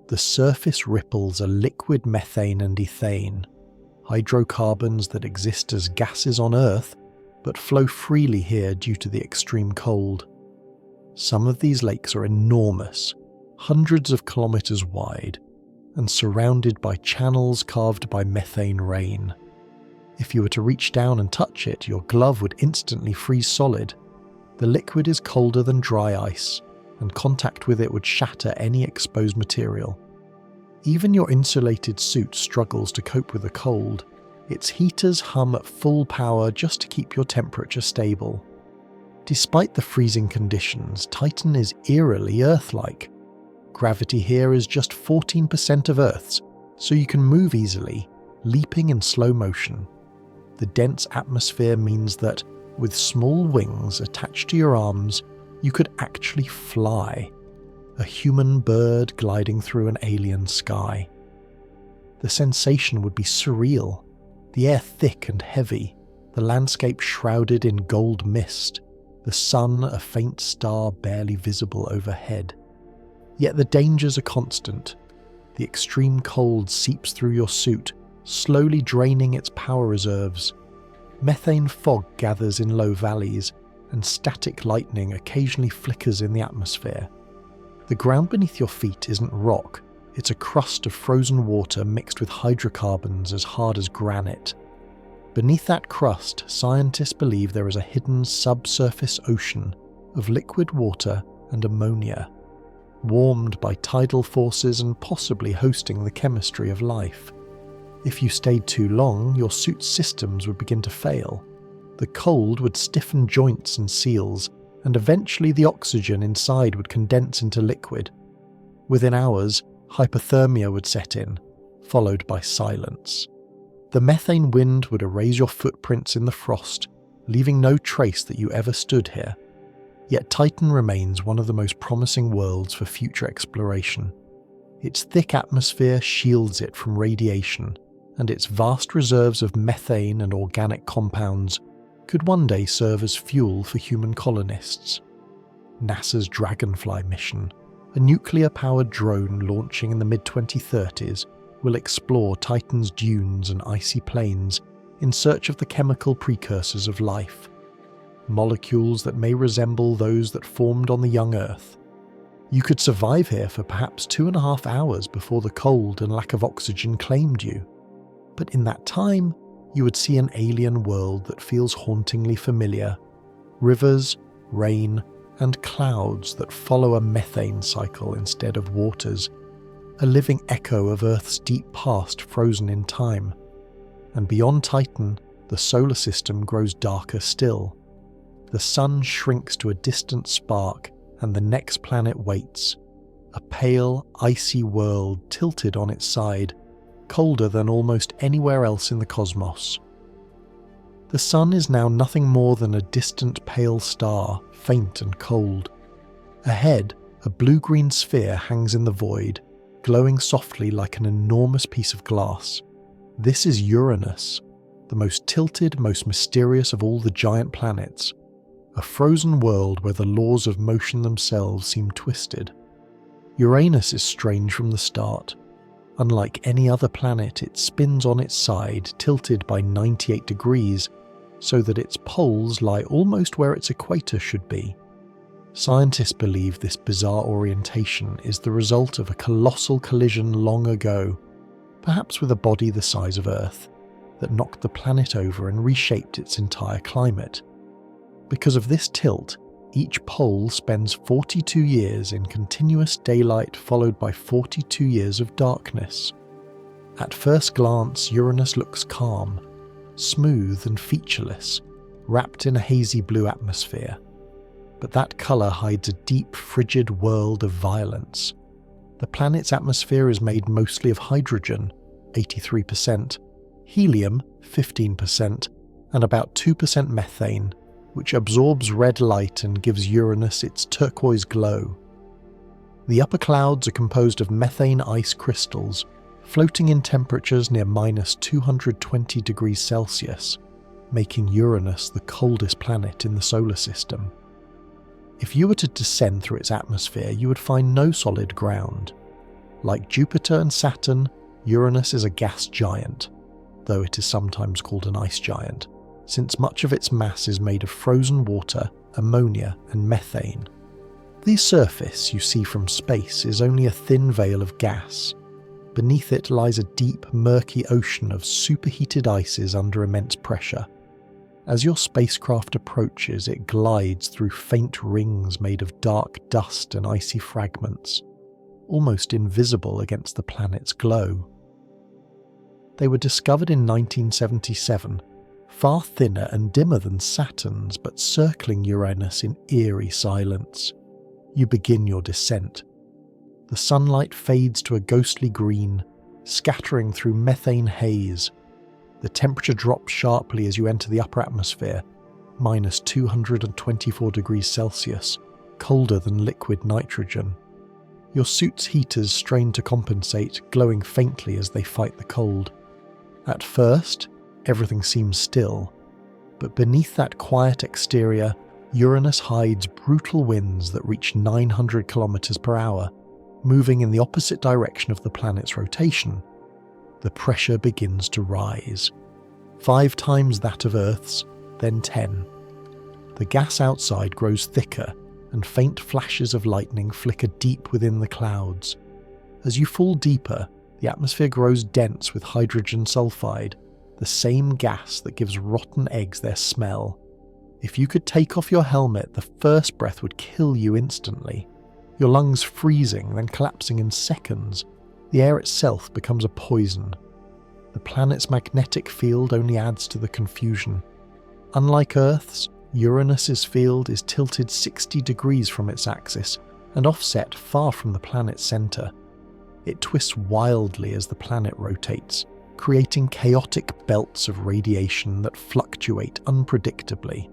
The surface ripples are liquid methane and ethane, hydrocarbons that exist as gases on Earth, but flow freely here due to the extreme cold. Some of these lakes are enormous, hundreds of kilometers wide, and surrounded by channels carved by methane rain. If you were to reach down and touch it, your glove would instantly freeze solid. The liquid is colder than dry ice, and contact with it would shatter any exposed material. Even your insulated suit struggles to cope with the cold. Its heaters hum at full power just to keep your temperature stable. Despite the freezing conditions, Titan is eerily Earth-like. Gravity here is just 14% of Earth's, so you can move easily, leaping in slow motion. The dense atmosphere means that, with small wings attached to your arms, you could actually fly, a human bird gliding through an alien sky. The sensation would be surreal, the air thick and heavy, the landscape shrouded in gold mist, the sun a faint star barely visible overhead. Yet the dangers are constant. The extreme cold seeps through your suit, slowly draining its power reserves. Methane fog gathers in low valleys, and static lightning occasionally flickers in the atmosphere. The ground beneath your feet isn't rock, it's a crust of frozen water mixed with hydrocarbons as hard as granite. Beneath that crust, scientists believe there is a hidden subsurface ocean of liquid water and ammonia, warmed by tidal forces and possibly hosting the chemistry of life. If you stayed too long, your suit's systems would begin to fail. The cold would stiffen joints and seals, and eventually the oxygen inside would condense into liquid. Within hours, hypothermia would set in, followed by silence. The methane wind would erase your footprints in the frost, leaving no trace that you ever stood here. Yet Titan remains one of the most promising worlds for future exploration. Its thick atmosphere shields it from radiation, and its vast reserves of methane and organic compounds could one day serve as fuel for human colonists. NASA's Dragonfly mission, a nuclear-powered drone launching in the mid-2030s, will explore Titan's dunes and icy plains in search of the chemical precursors of life, molecules that may resemble those that formed on the young Earth. You could survive here for perhaps 2.5 hours before the cold and lack of oxygen claimed you. But in that time, you would see an alien world that feels hauntingly familiar. Rivers, rain, and clouds that follow a methane cycle instead of waters. A living echo of Earth's deep past frozen in time. And beyond Titan, the solar system grows darker still. The sun shrinks to a distant spark, and the next planet waits. A pale, icy world tilted on its side, colder than almost anywhere else in the cosmos. The sun is now nothing more than a distant pale star, faint and cold. Ahead, a blue-green sphere hangs in the void, glowing softly like an enormous piece of glass. This is Uranus, the most tilted, most mysterious of all the giant planets. A frozen world where the laws of motion themselves seem twisted. Uranus is strange from the start. Unlike any other planet, it spins on its side, tilted by 98 degrees, so that its poles lie almost where its equator should be. Scientists believe this bizarre orientation is the result of a colossal collision long ago, perhaps with a body the size of Earth, that knocked the planet over and reshaped its entire climate. Because of this tilt, each pole spends 42 years in continuous daylight followed by 42 years of darkness. At first glance, Uranus looks calm, smooth and featureless, wrapped in a hazy blue atmosphere. But that colour hides a deep, frigid world of violence. The planet's atmosphere is made mostly of hydrogen, 83%, helium, 15%, and about 2% methane, which absorbs red light and gives Uranus its turquoise glow. The upper clouds are composed of methane ice crystals, floating in temperatures near -220 degrees Celsius, making Uranus the coldest planet in the solar system. If you were to descend through its atmosphere, you would find no solid ground. Like Jupiter and Saturn, Uranus is a gas giant, though it is sometimes called an ice giant, since much of its mass is made of frozen water, ammonia, and methane. The surface you see from space is only a thin veil of gas. Beneath it lies a deep, murky ocean of superheated ices under immense pressure. As your spacecraft approaches, it glides through faint rings made of dark dust and icy fragments, almost invisible against the planet's glow. They were discovered in 1977, far thinner and dimmer than Saturn's, but circling Uranus in eerie silence. You begin your descent. The sunlight fades to a ghostly green, scattering through methane haze. The temperature drops sharply as you enter the upper atmosphere, -224 degrees Celsius, colder than liquid nitrogen. Your suit's heaters strain to compensate, glowing faintly as they fight the cold. At first, everything seems still, but beneath that quiet exterior, Uranus hides brutal winds that reach 900 kilometers per hour, moving in the opposite direction of the planet's rotation. The pressure begins to rise. 5 times that of Earth's, then 10. The gas outside grows thicker, and faint flashes of lightning flicker deep within the clouds. As you fall deeper, the atmosphere grows dense with hydrogen sulfide, the same gas that gives rotten eggs their smell. If you could take off your helmet, the first breath would kill you instantly. Your lungs freezing, then collapsing in seconds. The air itself becomes a poison. The planet's magnetic field only adds to the confusion. Unlike Earth's, Uranus's field is tilted 60 degrees from its axis and offset far from the planet's centre. It twists wildly as the planet rotates, creating chaotic belts of radiation that fluctuate unpredictably.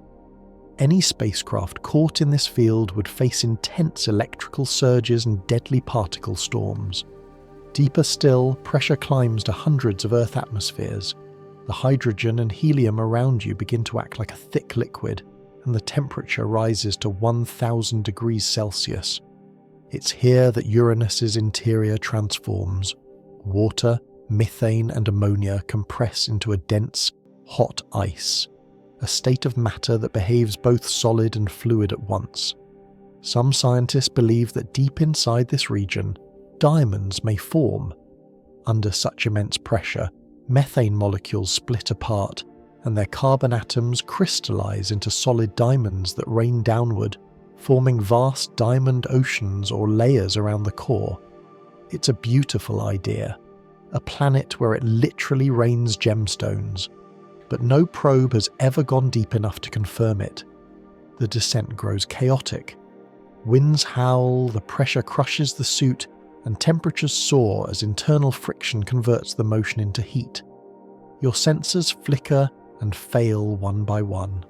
Any spacecraft caught in this field would face intense electrical surges and deadly particle storms. Deeper still, pressure climbs to hundreds of Earth atmospheres. The hydrogen and helium around you begin to act like a thick liquid, and the temperature rises to 1000 degrees Celsius. It's here that Uranus's interior transforms. Water, methane, and ammonia compress into a dense, hot ice, a state of matter that behaves both solid and fluid at once. Some scientists believe that deep inside this region, diamonds may form. Under such immense pressure, methane molecules split apart, and their carbon atoms crystallize into solid diamonds that rain downward, forming vast diamond oceans or layers around the core. It's a beautiful idea, a planet where it literally rains gemstones, but no probe has ever gone deep enough to confirm it. The descent grows chaotic. Winds howl, the pressure crushes the suit, and temperatures soar as internal friction converts the motion into heat. Your sensors flicker and fail one by one.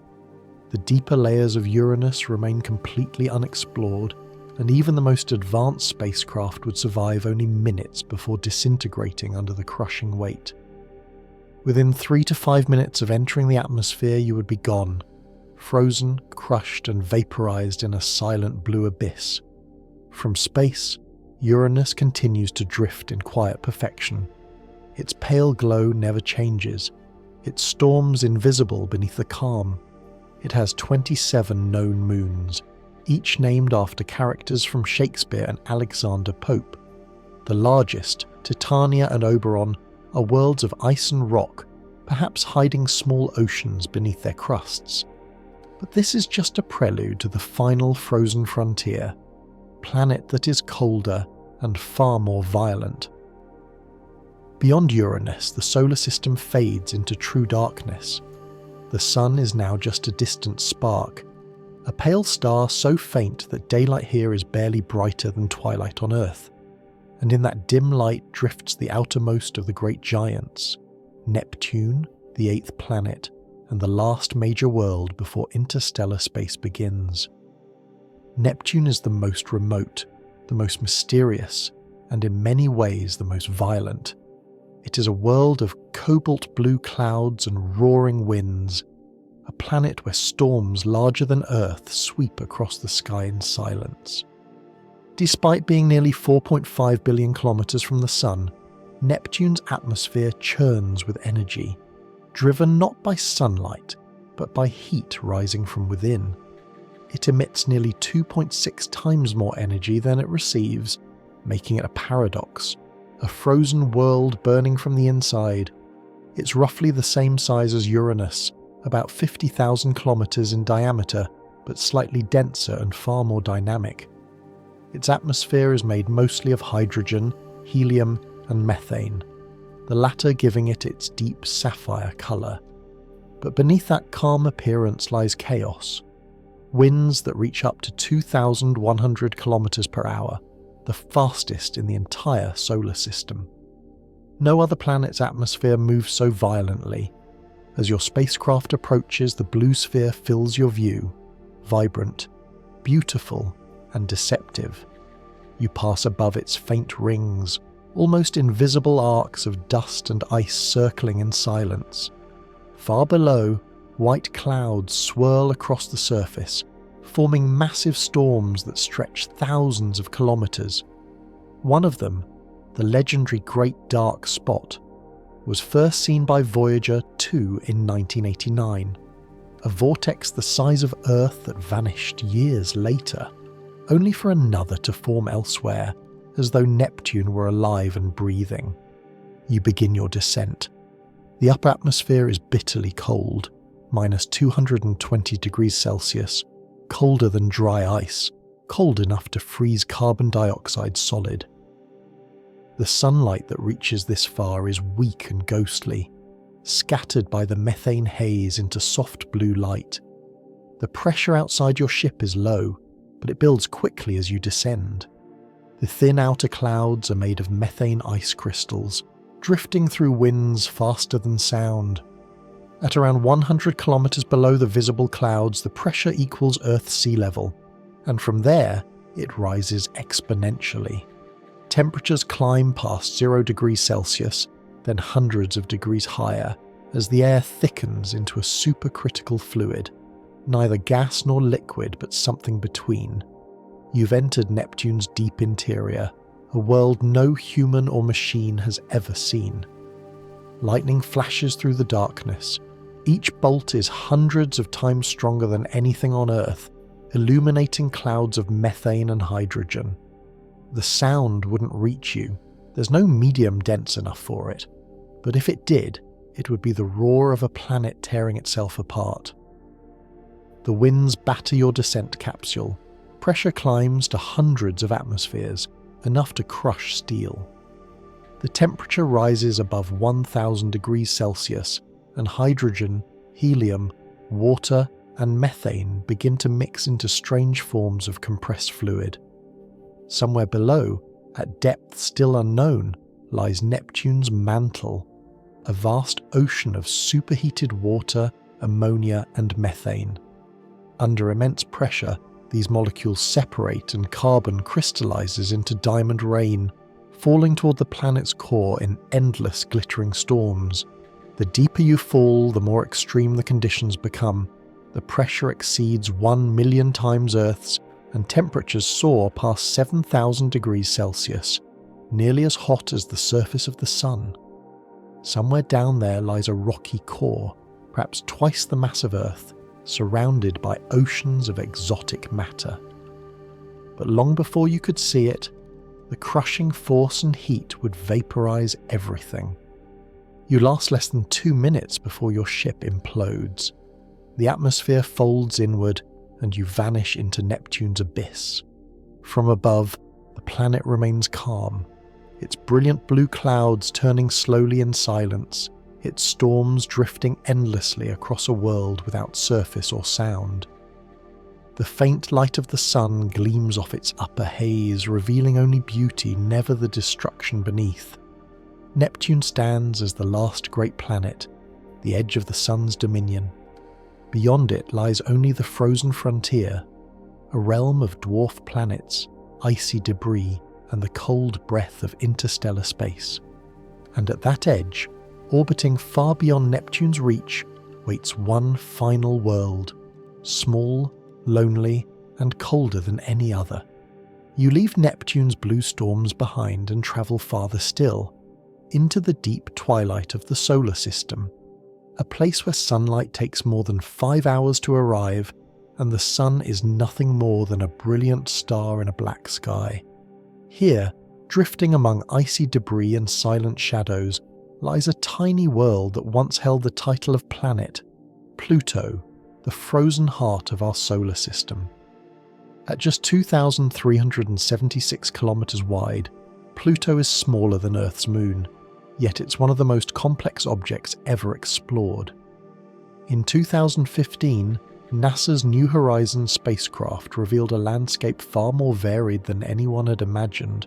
The deeper layers of Uranus remain completely unexplored, and even the most advanced spacecraft would survive only minutes before disintegrating under the crushing weight. Within 3 to 5 minutes of entering the atmosphere, you would be gone, frozen, crushed, and vaporized in a silent blue abyss. From space, Uranus continues to drift in quiet perfection. Its pale glow never changes, its storms invisible beneath the calm. It has 27 known moons, each named after characters from Shakespeare and Alexander Pope. The largest, Titania and Oberon, are worlds of ice and rock, perhaps hiding small oceans beneath their crusts. But this is just a prelude to the final frozen frontier, planet that is colder and far more violent. Beyond Uranus, the solar system fades into true darkness. The sun is now just a distant spark, a pale star so faint that daylight here is barely brighter than twilight on Earth. And in that dim light drifts the outermost of the great giants, Neptune, the 8th planet, and the last major world before interstellar space begins. Neptune is the most remote, the most mysterious, and in many ways the most violent. It is a world of cobalt blue clouds and roaring winds, a planet where storms larger than Earth sweep across the sky in silence. Despite being nearly 4.5 billion kilometers from the Sun, Neptune's atmosphere churns with energy, driven not by sunlight, but by heat rising from within. It emits nearly 2.6 times more energy than it receives, making it a paradox, a frozen world burning from the inside. It's roughly the same size as Uranus, about 50,000 kilometers in diameter, but slightly denser and far more dynamic. Its atmosphere is made mostly of hydrogen, helium, and methane, the latter giving it its deep sapphire colour. But beneath that calm appearance lies chaos. Winds that reach up to 2,100 kilometers per hour, the fastest in the entire solar system. No other planet's atmosphere moves so violently. As your spacecraft approaches, the blue sphere fills your view, vibrant, beautiful, and deceptive. You pass above its faint rings, almost invisible arcs of dust and ice circling in silence. Far below, white clouds swirl across the surface, forming massive storms that stretch thousands of kilometers. One of them, the legendary Great Dark Spot, was first seen by Voyager 2 in 1989, a vortex the size of Earth that vanished years later, only for another to form elsewhere, as though Neptune were alive and breathing. You begin your descent. The upper atmosphere is bitterly cold, minus 220 degrees Celsius, colder than dry ice, cold enough to freeze carbon dioxide solid. The sunlight that reaches this far is weak and ghostly, scattered by the methane haze into soft blue light. The pressure outside your ship is low, but it builds quickly as you descend. The thin outer clouds are made of methane ice crystals, drifting through winds faster than sound. At around 100 kilometers below the visible clouds, the pressure equals Earth's sea level, and from there, it rises exponentially. Temperatures climb past 0 degrees Celsius, then hundreds of degrees higher, as the air thickens into a supercritical fluid, neither gas nor liquid but something between. You've entered Neptune's deep interior, a world no human or machine has ever seen. Lightning flashes through the darkness. Each bolt is hundreds of times stronger than anything on Earth, illuminating clouds of methane and hydrogen. The sound wouldn't reach you. There's no medium dense enough for it. But if it did, it would be the roar of a planet tearing itself apart. The winds batter your descent capsule. Pressure climbs to hundreds of atmospheres, enough to crush steel. The temperature rises above 1,000 degrees Celsius, and hydrogen, helium, water, and methane begin to mix into strange forms of compressed fluid. Somewhere below, at depths still unknown, lies Neptune's mantle, a vast ocean of superheated water, ammonia, and methane. Under immense pressure, these molecules separate and carbon crystallizes into diamond rain, falling toward the planet's core in endless glittering storms. The deeper you fall, the more extreme the conditions become. The pressure exceeds 1 million times Earth's, and temperatures soar past 7,000 degrees Celsius, nearly as hot as the surface of the sun. Somewhere down there lies a rocky core, perhaps twice the mass of Earth, surrounded by oceans of exotic matter. But long before you could see it, the crushing force and heat would vaporize everything. You last less than 2 minutes before your ship implodes. The atmosphere folds inward, and you vanish into Neptune's abyss. From above, the planet remains calm, its brilliant blue clouds turning slowly in silence, its storms drifting endlessly across a world without surface or sound. The faint light of the sun gleams off its upper haze, revealing only beauty, never the destruction beneath. Neptune stands as the last great planet, the edge of the sun's dominion. Beyond it lies only the frozen frontier, a realm of dwarf planets, icy debris, and the cold breath of interstellar space. And at that edge, orbiting far beyond Neptune's reach, waits one final world, small, lonely, and colder than any other. You leave Neptune's blue storms behind and travel farther still, into the deep twilight of the solar system, a place where sunlight takes more than 5 hours to arrive, and the sun is nothing more than a brilliant star in a black sky. Here, drifting among icy debris and silent shadows, lies a tiny world that once held the title of planet, Pluto, the frozen heart of our solar system. At just 2,376 kilometers wide, Pluto is smaller than Earth's moon, yet it's one of the most complex objects ever explored. In 2015, NASA's New Horizons spacecraft revealed a landscape far more varied than anyone had imagined.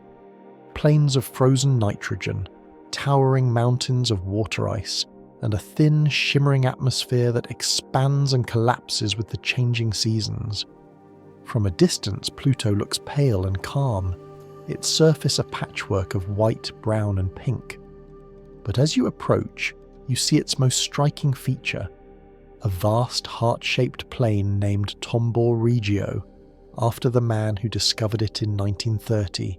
Plains of frozen nitrogen, towering mountains of water ice, and a thin, shimmering atmosphere that expands and collapses with the changing seasons. From a distance, Pluto looks pale and calm, its surface a patchwork of white, brown, and pink. But as you approach, you see its most striking feature, a vast heart-shaped plain named Tombor Regio, after the man who discovered it in 1930.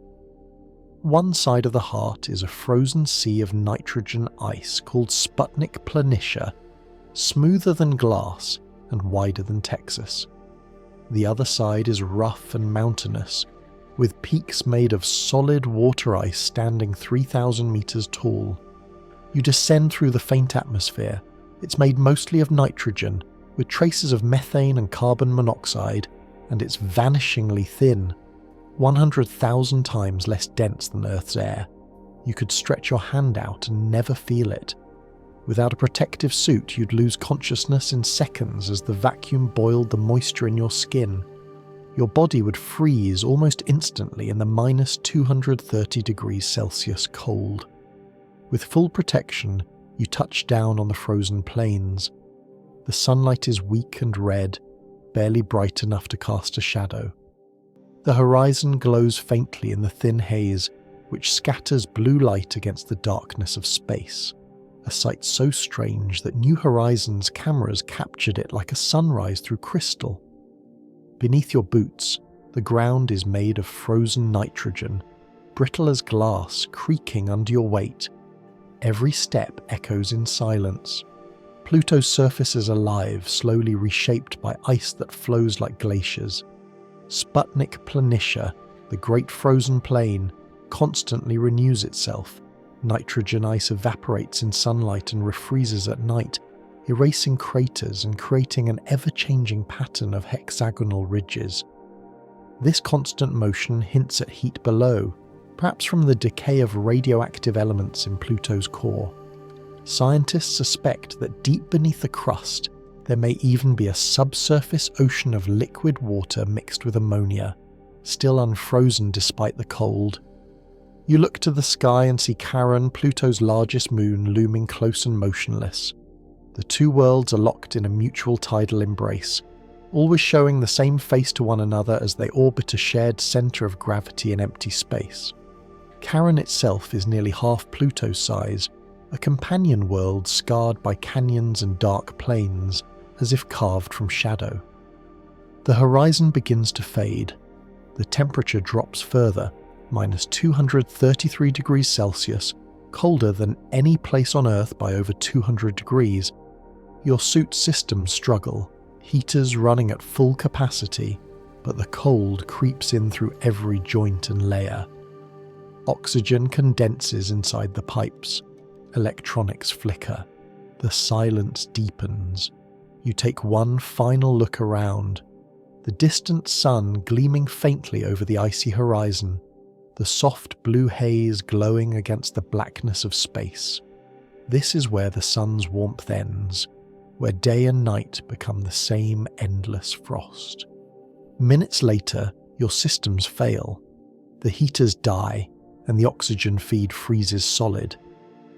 One side of the heart is a frozen sea of nitrogen ice called Sputnik Planitia, smoother than glass and wider than Texas. The other side is rough and mountainous, with peaks made of solid water ice standing 3,000 meters tall. You descend through the faint atmosphere. It's made mostly of nitrogen, with traces of methane and carbon monoxide, and it's vanishingly thin, 100,000 times less dense than Earth's air. You could stretch your hand out and never feel it. Without a protective suit, you'd lose consciousness in seconds as the vacuum boiled the moisture in your skin. Your body would freeze almost instantly in the minus 230 degrees Celsius cold. With full protection, you touch down on the frozen plains. The sunlight is weak and red, barely bright enough to cast a shadow. The horizon glows faintly in the thin haze, which scatters blue light against the darkness of space, a sight so strange that New Horizons cameras captured it like a sunrise through crystal. Beneath your boots, the ground is made of frozen nitrogen, brittle as glass, creaking under your weight. Every step echoes in silence. Pluto's surface is alive, slowly reshaped by ice that flows like glaciers. Sputnik Planitia, the great frozen plain, constantly renews itself. Nitrogen ice evaporates in sunlight and refreezes at night, erasing craters and creating an ever-changing pattern of hexagonal ridges. This constant motion hints at heat below, perhaps from the decay of radioactive elements in Pluto's core. Scientists suspect that deep beneath the crust, there may even be a subsurface ocean of liquid water mixed with ammonia, still unfrozen despite the cold. You look to the sky and see Charon, Pluto's largest moon, looming close and motionless. The two worlds are locked in a mutual tidal embrace, always showing the same face to one another as they orbit a shared centre of gravity in empty space. Charon itself is nearly half Pluto's size, a companion world scarred by canyons and dark plains, as if carved from shadow. The horizon begins to fade. The temperature drops further, minus 233 degrees Celsius, colder than any place on Earth by over 200 degrees. Your suit systems struggle, heaters running at full capacity, but the cold creeps in through every joint and layer. Oxygen condenses inside the pipes. Electronics flicker. The silence deepens. You take one final look around. The distant sun gleaming faintly over the icy horizon. The soft blue haze glowing against the blackness of space. This is where the sun's warmth ends, where day and night become the same endless frost. Minutes later, your systems fail. The heaters die, and the oxygen feed freezes solid.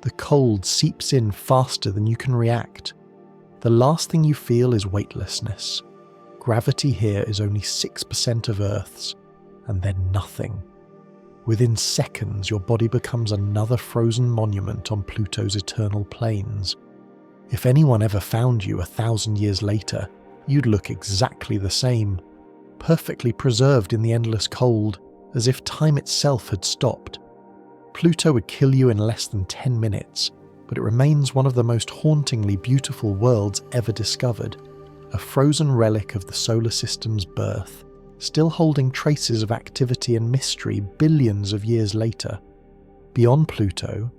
The cold seeps in faster than you can react. The last thing you feel is weightlessness. Gravity here is only 6% of Earth's, and then nothing. Within seconds, your body becomes another frozen monument on Pluto's eternal plains. If anyone ever found you 1,000 years later, you'd look exactly the same, perfectly preserved in the endless cold, as if time itself had stopped. Pluto would kill you in less than 10 minutes, but it remains one of the most hauntingly beautiful worlds ever discovered, a frozen relic of the solar system's birth, still holding traces of activity and mystery billions of years later. Beyond Pluto,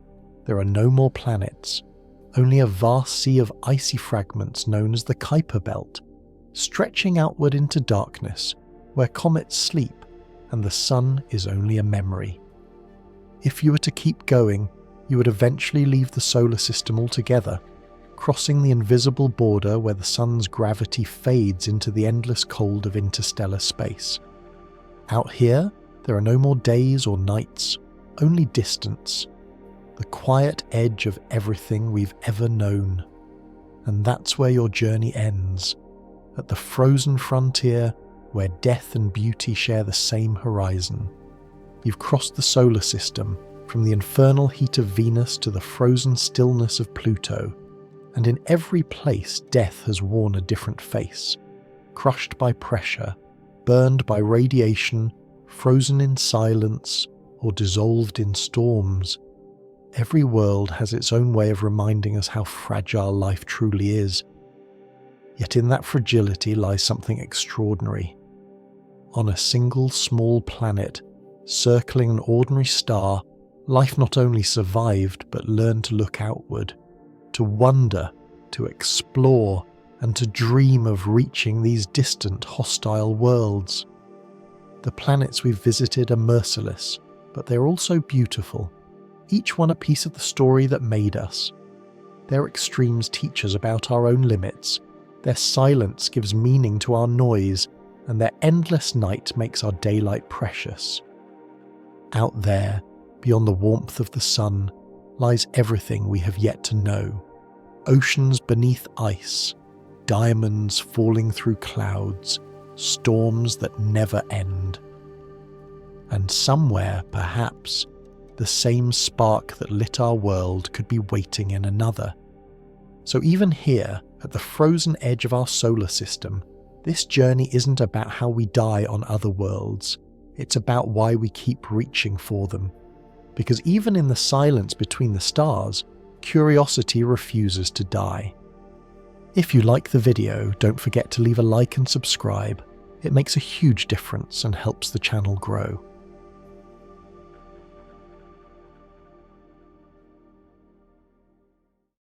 there are no more planets, only a vast sea of icy fragments known as the Kuiper Belt, stretching outward into darkness, where comets sleep and the sun is only a memory. If you were to keep going, you would eventually leave the solar system altogether, crossing the invisible border where the sun's gravity fades into the endless cold of interstellar space. Out here, there are no more days or nights, only distance, the quiet edge of everything we've ever known. And that's where your journey ends, at the frozen frontier where death and beauty share the same horizon. You've crossed the solar system, from the infernal heat of Venus to the frozen stillness of Pluto, and in every place death has worn a different face, crushed by pressure, burned by radiation, frozen in silence, or dissolved in storms. Every world has its own way of reminding us how fragile life truly is. Yet in that fragility lies something extraordinary. On a single small planet, circling an ordinary star, life not only survived but learned to look outward, to wonder, to explore, and to dream of reaching these distant, hostile worlds. The planets we've visited are merciless, but they're also beautiful, each one a piece of the story that made us. Their extremes teach us about our own limits, their silence gives meaning to our noise, and their endless night makes our daylight precious. Out there, beyond the warmth of the sun, lies everything we have yet to know. Oceans beneath ice, diamonds falling through clouds, storms that never end. And somewhere, perhaps, the same spark that lit our world could be waiting in another. So even here, at the frozen edge of our solar system, this journey isn't about how we die on other worlds. It's about why we keep reaching for them. Because even in the silence between the stars, curiosity refuses to die. If you like the video, don't forget to leave a like and subscribe. It makes a huge difference and helps the channel grow.